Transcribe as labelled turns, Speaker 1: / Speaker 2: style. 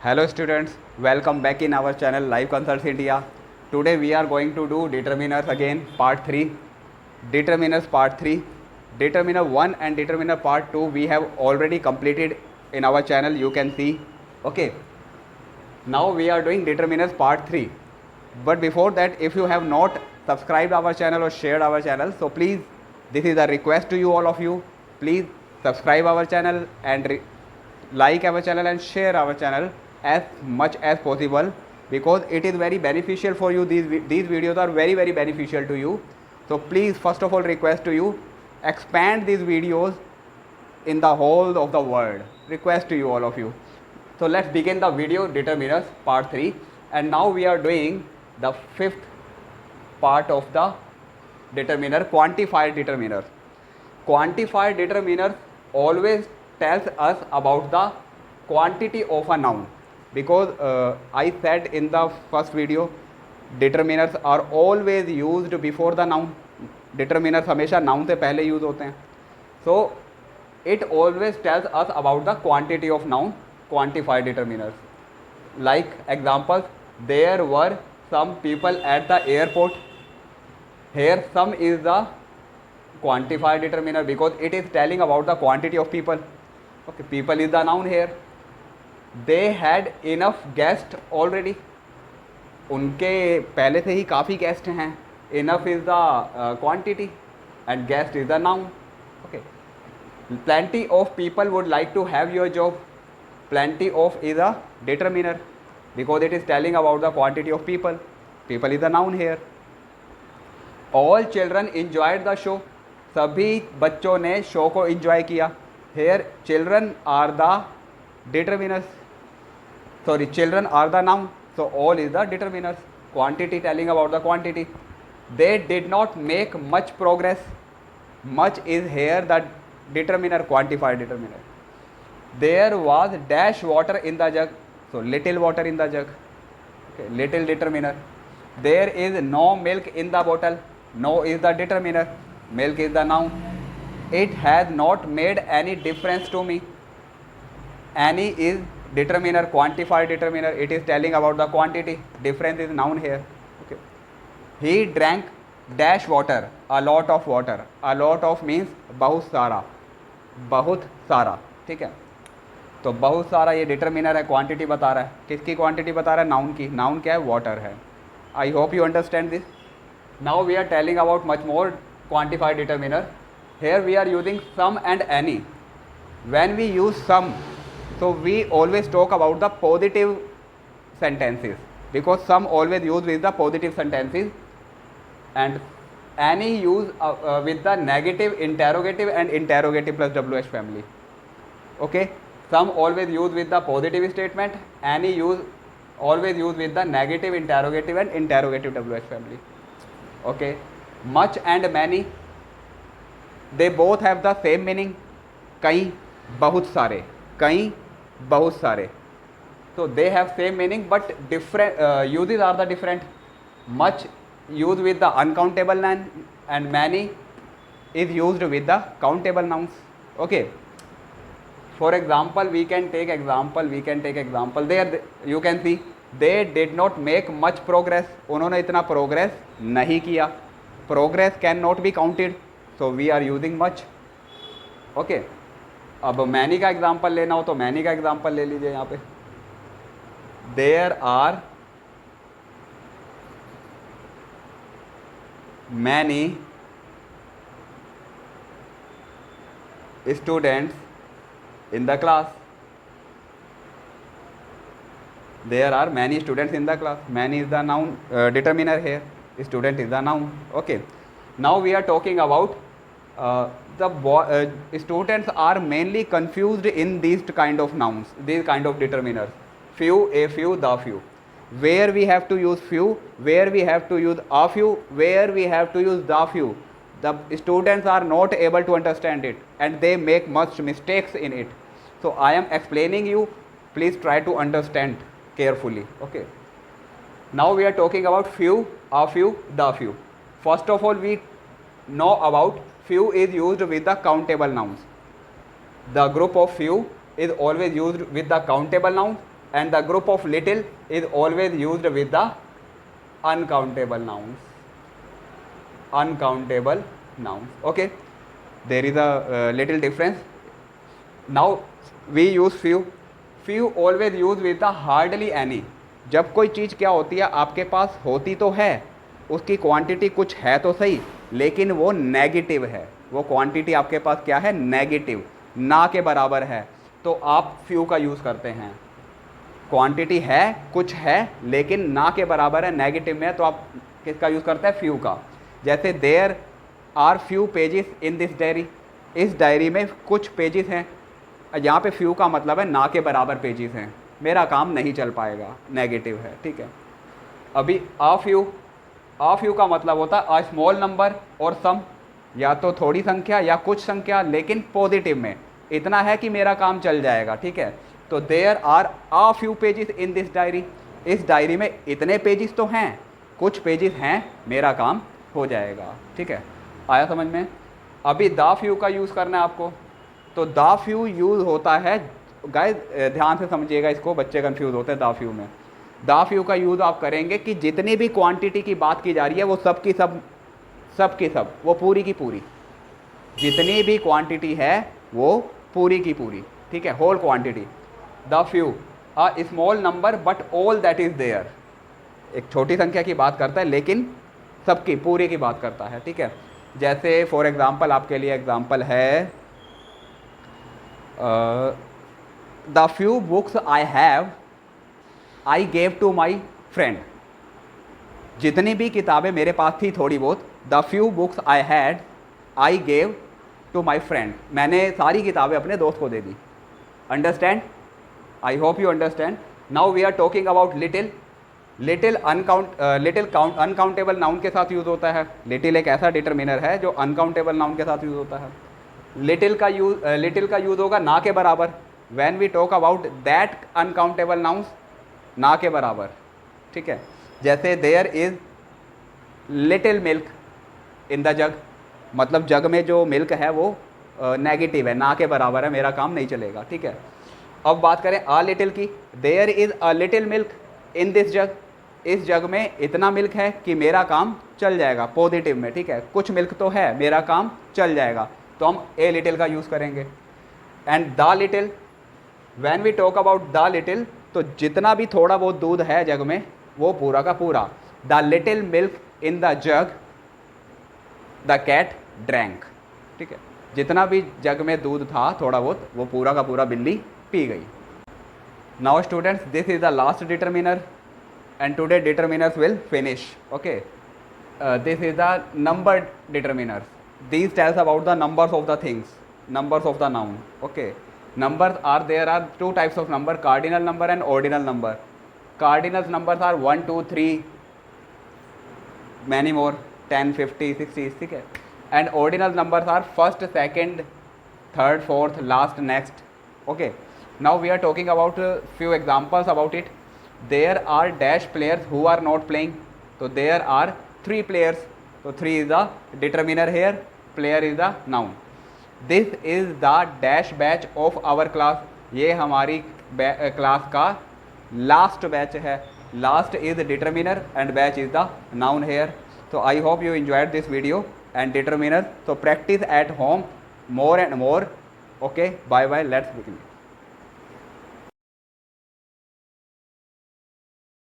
Speaker 1: Hello students, welcome back in our channel Live Consults India. Today we are going to do determiners again, part 3. Determiners part 3. Determiner 1 and determiner part 2 we have already completed in our channel, you can see. Okay. Now we are doing determiners part 3. But before that, if you have not subscribed our channel or shared our channel, so please, this is a request to you, all of you. Please subscribe our channel and like our channel and share our channel as much as possible, because it is very beneficial for you. These videos are very beneficial to you. So please, first of all, request to you, expand these videos in the whole of the world. Request to you, all of you. So let's begin the video determiners part 3, and now we are doing the 5th part of the determiner, quantified determiners. Quantified determiners always tells us about the quantity of a noun, because I said in the first video, determiners are always used before the noun. Determiners हमेशा noun से पहले use होते हैं. So it always tells us about the quantity of noun, quantified determiners. Like examples, there were some people at the airport. Here some is the quantified determiner because it is telling about the quantity of people. Okay, people is the noun here. They had enough guests already. उनके पहले से ही काफ़ी guest हैं. Enough is the quantity and guest is the noun. Okay. Plenty of people would like to have your job. Plenty of is a determiner because it is telling about the quantity of people. People is the noun here. All children enjoyed the show. सभी बच्चों ने show को enjoy किया. Here children are the determiners. Sorry, children are the noun. So all is the determiners. Quantity telling about the quantity. They did not make much progress. Much is here the determiner, quantified determiner. There was dash water in the jug. So little water in the jug. Okay, little determiner. There is no milk in the bottle. No is the determiner. Milk is the noun. It has not made any difference to me. Any is determiner, quantified determiner. It is telling about the quantity. Difference is noun here. Okay. He drank dash water, a lot of water. A lot of means बहुत सारा, बहुत सारा. ठीक है. तो बहुत सारा ये डिटरमिनर है, क्वांटिटी बता रहा है. किसकी क्वांटिटी बता रहा है? नाउन की. नाउन क्या है? वाटर है. I hope you understand this. Now we are telling about much more quantified determiner. Here we are using some and any. When we use some, so we always talk about the positive sentences, because some always use with the positive sentences, and any use with the negative, interrogative and interrogative plus WH family. Okay, some always use with the positive statement, any always use with the negative, interrogative and interrogative WH family. Okay. Much and many, they both have the same meaning. कई, बहुत सारे. कई, बहुत सारे. So they have same meaning but different uses are the different. Much used with the uncountable noun and many is used with the countable nouns. Okay. For example, we can take example. There you can see they did not make much progress. उन्होंने इतना progress नहीं किया. Progress cannot be counted, so we are using much. Okay. अब many का example लेना हो तो many का एग्जाम्पल ले लीजिए यहाँ पे. There are many students in the class. There are many students in the class. Many is the noun, determiner here. Student is the noun. Okay. Now we are talking about students are mainly confused in these kind of nouns, these kind of determiners. Few, a few, the few. Where we have to use few, where we have to use a few, where we have to use the few. The students are not able to understand it and they make much mistakes in it. So I am explaining you. Please try to understand carefully. Okay. Now we are talking about few, a few, the few. First of all, we know about few is used with the countable nouns. The group of few is always used with the countable noun. and the group of little is always used with the uncountable nouns. Uncountable nouns. Okay, there is a little difference. Now we use few. Few always use with the hardly any. जब कोई चीज़ क्या होती है, आपके पास होती तो है, उसकी क्वांटिटी कुछ है तो सही, लेकिन वो नेगेटिव है, वो क्वांटिटी आपके पास क्या है, नेगेटिव, ना के बराबर है, तो आप फ्यू का यूज़ करते हैं। क्वांटिटी है, कुछ है, लेकिन ना के बराबर है, नेगेटिव में है, तो आप किसका यूज़ करते हैं, फ्यू का। जैसे there are few pages in this diary, इस डायरी में कुछ पेजेस हैं, यहाँ पे फ्यू का मतलब है ना के बराबर पेजेस हैं, मेरा काम नहीं चल पाएगा, नेगेटिव है, ठीक है। अभी आ फ्यू का मतलब होता है अ स्मॉल नंबर और सम, या तो थोड़ी संख्या या कुछ संख्या, लेकिन पॉजिटिव में, इतना है कि मेरा काम चल जाएगा, ठीक है। तो there are a few pages in this diary, इस डायरी में इतने पेजेस तो हैं, कुछ पेजेस हैं, मेरा काम हो जाएगा, ठीक है। आया समझ में। अभी द फ्यू का यूज़ करना है आपको, तो द फ्यू यूज़ होता है, गाइस ध्यान से समझिएगा इसको, बच्चे कंफ्यूज होते हैं द फ्यू में। द फ्यू का यूज़ आप करेंगे कि जितनी भी क्वांटिटी की बात की जा रही है वो सब की सब वो पूरी की पूरी, जितनी भी क्वांटिटी है वो पूरी की पूरी, ठीक है, whole quantity. The few a small number but all that is there, एक छोटी संख्या की बात करता है लेकिन सबकी पूरी की बात करता है, ठीक है। जैसे फॉर एग्ज़ाम्पल, आपके लिए एग्ज़ाम्पल है, the few books I have I gave to my friend, जितनी भी किताबें मेरे पास थी थोड़ी बहुत, the few books I had I gave to my friend, मैंने सारी किताबें अपने दोस्त को दे दी। Understand, I hope you understand. Now we are talking about little. Little uncountable noun के साथ यूज़ होता है। लिटिल एक ऐसा डिटरमिनर है जो अनकाउंटेबल नाउन के साथ यूज़ होता है। लिटिल का यूज़ होगा ना के बराबर, when we talk about that uncountable nouns, ना के बराबर, ठीक है। जैसे there is little milk in the jug, मतलब जग में जो मिल्क है वो नेगेटिव है, ना के बराबर है, मेरा काम नहीं चलेगा, ठीक है। अब बात करें आ लिटिल की, there is a little milk in this jug, इस जग में इतना मिल्क है कि मेरा काम चल जाएगा, पॉजिटिव में, ठीक है, कुछ मिल्क तो है, मेरा काम चल जाएगा, तो हम ए लिटिल का यूज़ करेंगे। And the little, when we talk about the little, तो जितना भी थोड़ा बहुत दूध है जग में वो पूरा का पूरा। The little milk in the jug the cat drank, ठीक है, जितना भी जग में दूध था थोड़ा बहुत, वो पूरा का पूरा बिल्ली पी गई। Now students, this is the last determiner and today determiners will finish. Okay, this is the number determiners. These tells about the numbers of the things, numbers of the noun. Okay, numbers are, there are two types of number, cardinal number and ordinal number. Cardinal numbers are 1 2 3, many more, 10 50 60, ठीक है। and ordinal numbers are first second third fourth last next. Okay, now we are talking about few examples about it. There are dash players who are not playing, so there are 3 players, so 3 is the determiner here, player is the noun. This is the dash batch of our class, ये हमारी class का last batch है, last is determiner and batch is the noun here. So I hope you enjoyed this video and determiner, so practice at home more and more. Okay, bye bye, let's begin.